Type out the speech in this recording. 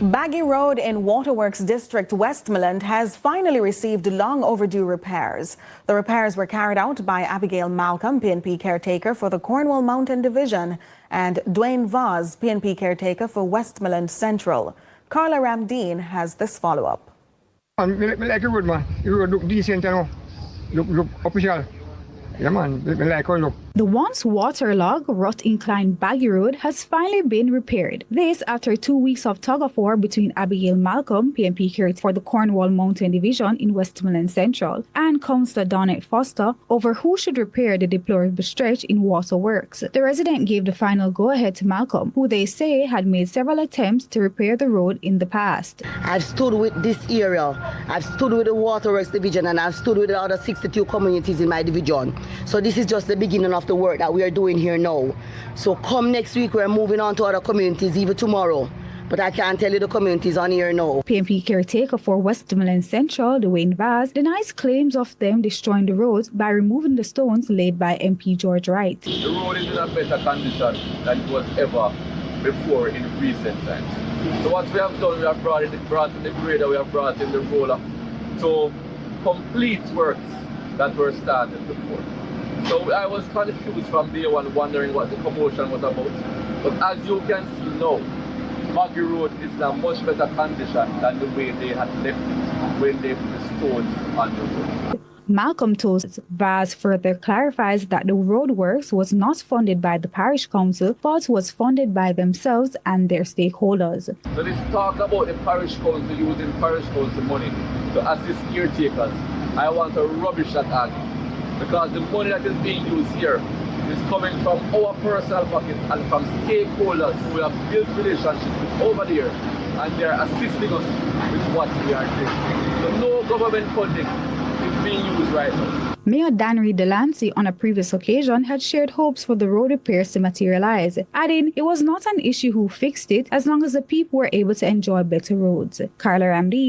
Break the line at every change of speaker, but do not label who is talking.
Baggy Road in Waterworks District, Westmoreland has finally received long overdue repairs. The repairs were carried out by Abigail Malcolm, PNP Caretaker for the Cornwall Mountain Division, and Dwayne Vaz, PNP Caretaker for Westmoreland Central. Carla Ramdeen has this follow-up.
I like the road, man. The road look decent, you know. Look official. Yeah, man. I like how it look.
The once waterlogged, rut-inclined Baggy Road has finally been repaired. This after 2 weeks of tug-of-war between Abigail Malcolm, PNP Caretaker for the Cornwall Mountain Division in Westmoreland Central, and Councillor Donette Foster over who should repair the deplorable stretch in Waterworks. The resident gave the final go-ahead to Malcolm, who they say had made several attempts to repair the road in the past.
I've stood with this area, I've stood with the Waterworks Division, and I've stood with the other 62 communities in my division. So this is just the beginning of the work that we are doing here now. So come next week, we're moving on to other communities, even tomorrow. But I can't tell you the communities on here now.
PNP Caretaker for Westmoreland Central, Dwayne Vaz, denies claims of them destroying the roads by removing the stones laid by MP George Wright.
The road is in a better condition than it was ever before in recent times. So what we have done, we have brought in the grader, we have brought in the roller to complete works that were started before. So I was confused from day one, wondering what the commotion was about. But as you can see now, Baggy Road is in a much better condition than the way they had left it when they put the stones on the road.
Malcolm told Vaz further clarifies that the roadworks was not funded by the parish council, but was funded by themselves and their stakeholders.
So this talk about the parish council using parish council money to assist caretakers, I want to rubbish that argument. Because the money that is being used here is coming from our personal pockets and from stakeholders who have built relationships with over the years, and they are assisting us with what we are doing. So no government funding is being used right now.
Mayor Danry Delancey on a previous occasion had shared hopes for the road repairs to materialize, adding it was not an issue who fixed it as long as the people were able to enjoy better roads. Carla Ramdeen